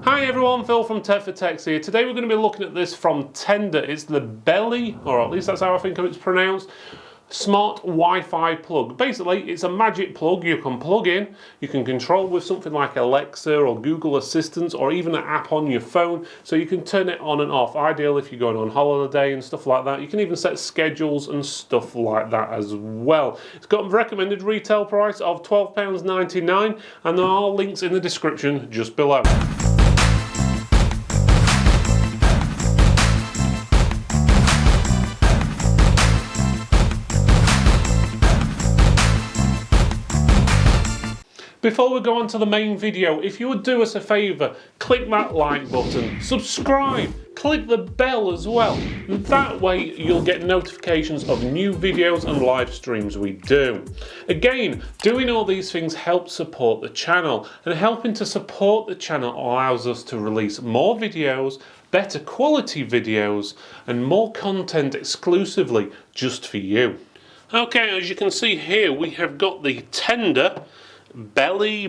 Hi everyone, Phil from Tech for Techs here. Today we're going to be looking at this from Tenda. It's the Beli, or at least that's how I think it's pronounced, smart Wi-Fi plug. Basically, it's a magic plug you can plug in, you can control with something like Alexa or Google Assistant or even an app on your phone, so you can turn it on and off. Ideal if you're going on holiday and stuff like that. You can even set schedules and stuff like that as well. It's got a recommended retail price of £12.99 and there are links in the description just below. Before we go on to the main video, if you would do us a favour, click that like button, subscribe, click the bell as well. That way you'll get notifications of new videos and live streams we do. Again, doing all these things helps support the channel, and helping to support the channel allows us to release more videos, better quality videos, and more content exclusively just for you. Okay, as you can see here, we have got the Tenda Beli,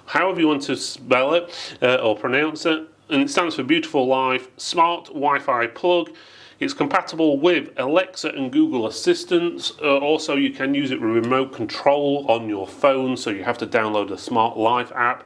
however you want to spell it or pronounce it, and it stands for Beautiful Life Smart Wi-Fi Plug. It's compatible with Alexa and Google Assistants. Also, you can use it with remote control on your phone, so you have to download the Smart Life app.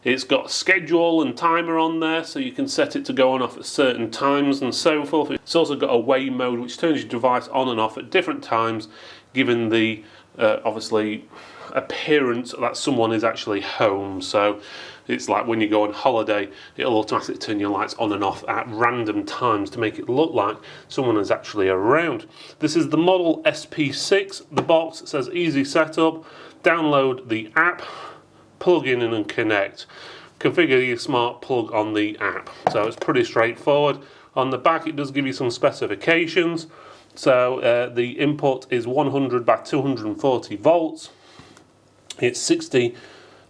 It's got a schedule and timer on there, so you can set it to go on off at certain times and so forth. It's also got away mode, which turns your device on and off at different times, given the obviously appearance that someone is actually home. So it's like when you go on holiday, it'll automatically turn your lights on and off at random times to make it look like someone is actually around. This is the model SP6. The box says easy setup. Download the app, plug in and connect. Configure your smart plug on the app. So it's pretty straightforward. On the back it does give you some specifications. So the input is 100 by 240 volts. It's 50,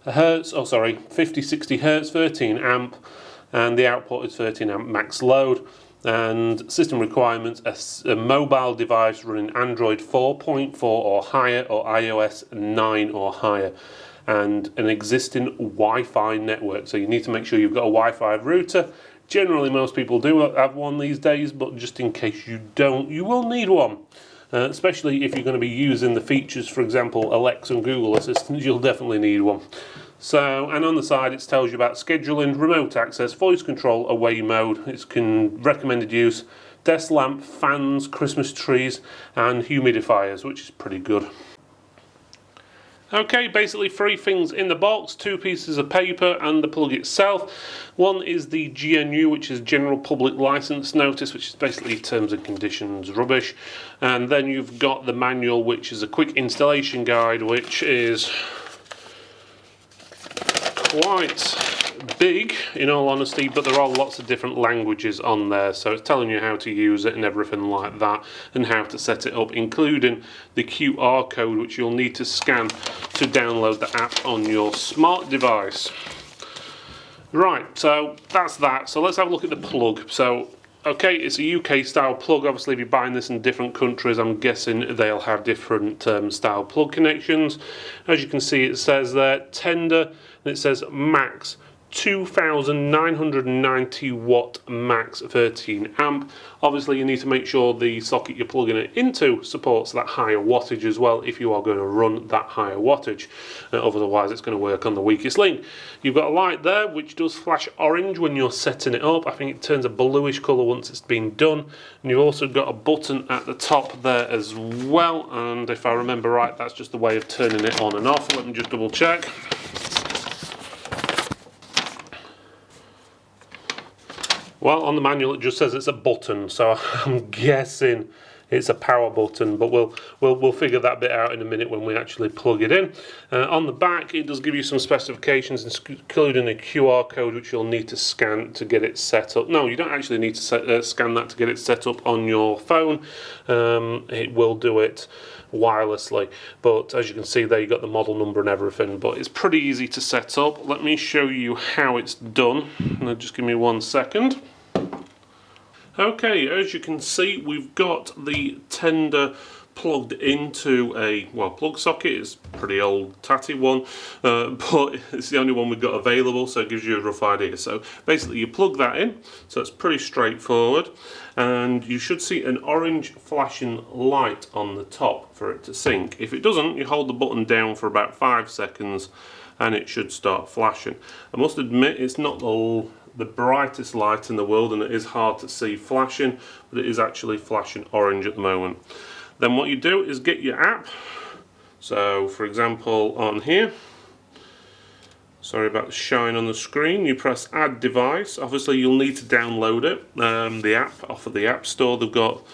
60 hertz, 13 amp, and the output is 13 amp max load. And system requirements: a mobile device running Android 4.4 or higher, or iOS 9 or higher, and an existing Wi-Fi network. So you need to make sure you've got a Wi-Fi router. Generally, most people do have one these days, but just in case you don't, you will need one. Especially if you're going to be using the features, for example, Alexa and Google Assistant, you'll definitely need one. So, and on the side it tells you about scheduling, remote access, voice control, away mode. It's recommended use, desk lamp, fans, Christmas trees, and humidifiers, which is pretty good. Okay, basically 3 things in the box, 2 pieces of paper and the plug itself. One is the GNU, which is General Public License Notice, which is basically terms and conditions rubbish. And then you've got the manual, which is a quick installation guide, which is quite big in all honesty, but there are lots of different languages on there, so it's telling you how to use it and everything like that, and how to set it up, including the QR code which you'll need to scan to download the app on your smart device. Right, so that's that. So let's have a look at the plug. So okay, it's a UK style plug. Obviously if you're buying this in different countries, I'm guessing they'll have different style plug connections. As you can see, it says there Tenda, and it says max 2,990 watt max 13 amp. Obviously you need to make sure the socket you're plugging it into supports that higher wattage as well if you are going to run that higher wattage. Otherwise it's going to work on the weakest link. You've got a light there which does flash orange when you're setting it up. I think it turns a bluish colour once it's been done. And you've also got a button at the top there as well, and if I remember right, that's just the way of turning it on and off. Let me just double check. Well, on the manual it just says it's a button, so I'm guessing it's a power button, but we'll figure that bit out in a minute when we actually plug it in. On the back it does give you some specifications, including a QR code which you'll need to scan to get it set up. No, you don't actually need to scan that to get it set up on your phone. It will do it wirelessly, but as you can see there, you got the model number and everything, but it's pretty easy to set up. Let me show you how it's done. Now just give me 1 second. Okay, as you can see, we've got the Tenda plugged into a, well, plug socket. It's a pretty old tatty one, but it's the only one we've got available, so it gives you a rough idea. So basically you plug that in, so it's pretty straightforward, and you should see an orange flashing light on the top for it to sync. If it doesn't, you hold the button down for about 5 seconds and it should start flashing. I must admit it's not the brightest light in the world, and it is hard to see flashing, but it is actually flashing orange at the moment. Then what you do is get your app. So for example on here, sorry about the shine on the screen, you press add device. Obviously you'll need to download it, the app off of the App Store. They've got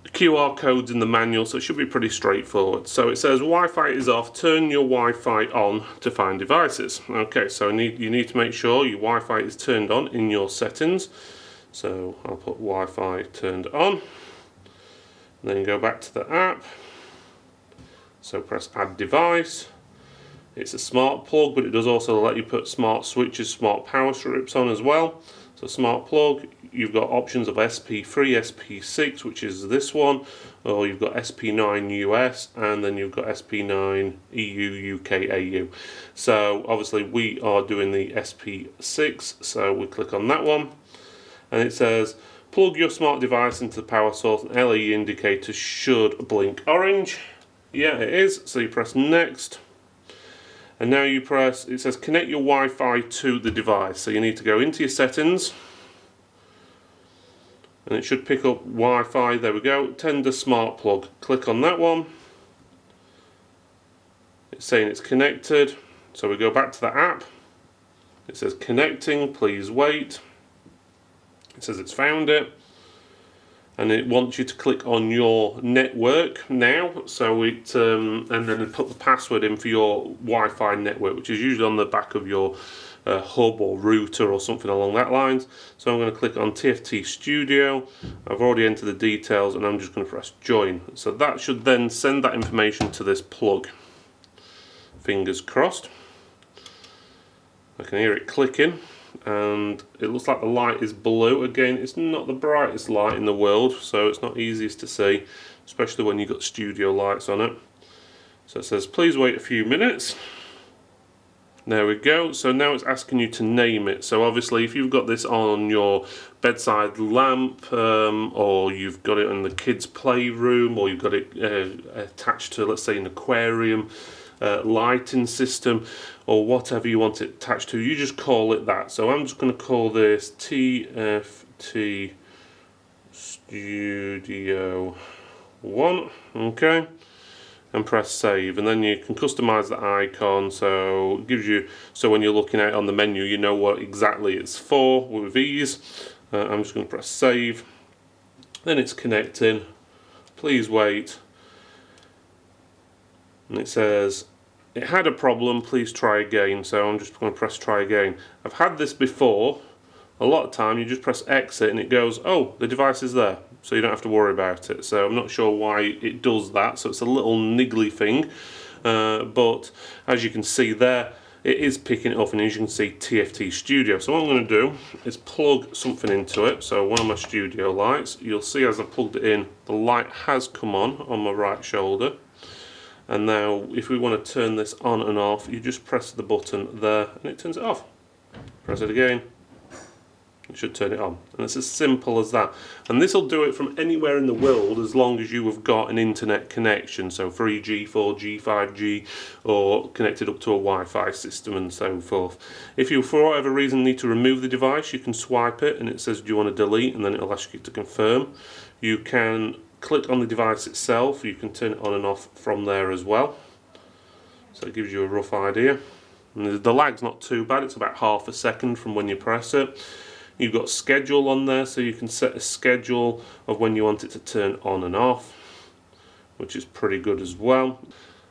QR codes in the manual, so it should be pretty straightforward. So it says Wi-Fi is off, turn your Wi-Fi on to find devices. Okay, so you need to make sure your Wi-Fi is turned on in your settings. So I'll put Wi-Fi turned on, and then go back to the app. So press add device. It's a smart plug, but it does also let you put smart switches, smart power strips on as well. So smart plug, you've got options of SP3, SP6, which is this one, or you've got SP9 US, and then you've got SP9 EU, UK, AU. So obviously we are doing the SP6, so we click on that one, and it says plug your smart device into the power source, and LED indicator should blink orange. Yeah, it is. So you press next. And now you press, it says connect your Wi-Fi to the device. So you need to go into your settings, and it should pick up Wi-Fi. There we go, Tenda smart plug. Click on that one. It's saying it's connected. So we go back to the app. It says connecting, please wait. It says it's found it. And it wants you to click on your network now, so it and then put the password in for your Wi-Fi network, which is usually on the back of your hub or router or something along that lines. So I'm going to click on TFT Studio. I've already entered the details, and I'm just going to press join. So that should then send that information to this plug. Fingers crossed. I can hear it clicking, and it looks like the light is blue. Again, it's not the brightest light in the world, so it's not easiest to see, especially when you've got studio lights on it. So it says please wait a few minutes. There we go. So now it's asking you to name it. So obviously if you've got this on your bedside lamp, or you've got it in the kids playroom, or you've got it attached to, let's say, an aquarium lighting system, or whatever you want it attached to, you just call it that. So I'm just going to call this TFT Studio 1, okay, and press save, and then you can customize the icon, so it gives you, so when you're looking at it on the menu, you know what exactly it's for with ease. I'm just going to press save, then it's connecting, please wait, and it says it had a problem, please try again. So I'm just going to press try again. I've had this before. A lot of time you just press exit and it goes, oh, the device is there, so you don't have to worry about it. So I'm not sure why it does that, so it's a little niggly thing, but as you can see there, it is picking it up, and as you can see, TFT Studio. So what I'm going to do is plug something into it. So one of my studio lights, you'll see as I plugged it in, the light has come on my right shoulder. And now if we want to turn this on and off, you just press the button there and it turns it off. Press it again, it should turn it on. And it's as simple as that. And this will do it from anywhere in the world, as long as you have got an internet connection, so 3G, 4G, 5G, or connected up to a Wi-Fi system and so forth. If you for whatever reason need to remove the device, you can swipe it and it says do you want to delete, and then it'll ask you to confirm. You can click on the device itself, you can turn it on and off from there as well. So it gives you a rough idea. And the lag's not too bad, it's about half a second from when you press it. You've got schedule on there, so you can set a schedule of when you want it to turn on and off, which is pretty good as well.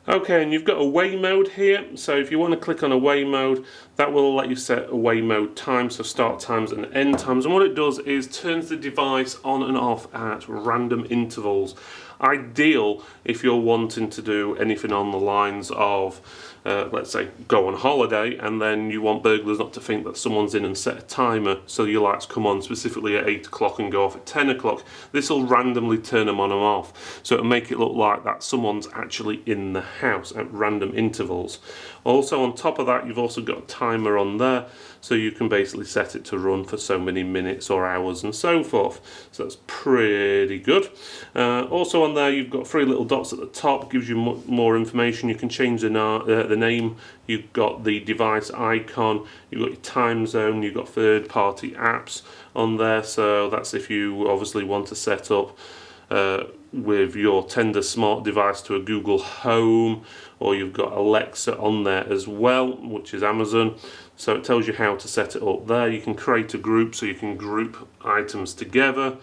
Okay, and you've got away mode here, so if you want to click on away mode, that will let you set away mode times, so start times and end times, and what it does is turns the device on and off at random intervals. Ideal if you're wanting to do anything on the lines of let's say, go on holiday, and then you want burglars not to think that someone's in and set a timer so your lights come on specifically at 8 o'clock and go off at 10 o'clock. This will randomly turn them on and off, so it'll make it look like that someone's actually in the house at random intervals. Also, on top of that, you've also got a timer on there, so you can basically set it to run for so many minutes or hours and so forth. So that's pretty good. Also on there, you've got 3 little dots at the top, gives you more information. You can change the name. You've got the device icon. You've got your time zone. You've got third-party apps on there. So that's if you obviously want to set up with your Tenda smart device to a Google Home, or you've got Alexa on there as well, which is Amazon. So it tells you how to set it up there. You can create a group, so you can group items together.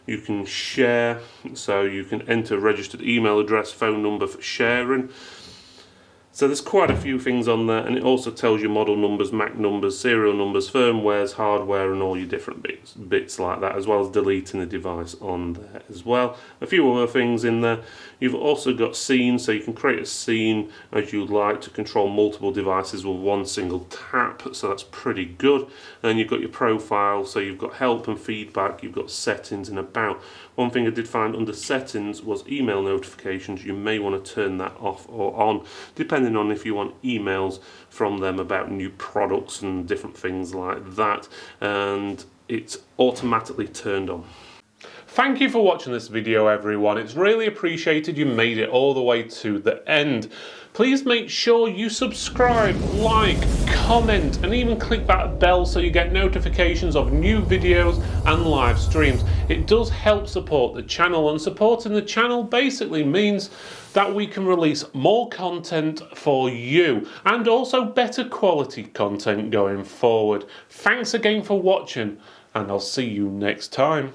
You can share, so you can enter a registered email address, phone number for sharing. So there's quite a few things on there, and it also tells you model numbers, MAC numbers, serial numbers, firmwares, hardware, and all your different bits like that, as well as deleting the device on there as well. A few other things in there. You've also got scenes, so you can create a scene as you'd like to control multiple devices with one single tap, so that's pretty good. And you've got your profile, so you've got help and feedback, you've got settings and about. One thing I did find under settings was email notifications. You may want to turn that off or on, depending on if you want emails from them about new products and different things like that, and it's automatically turned on. Thank you for watching this video, everyone. It's really appreciated you made it all the way to the end. Please make sure you subscribe, like, comment, and even click that bell so you get notifications of new videos and live streams. It does help support the channel, and supporting the channel basically means that we can release more content for you, and also better quality content going forward. Thanks again for watching, and I'll see you next time.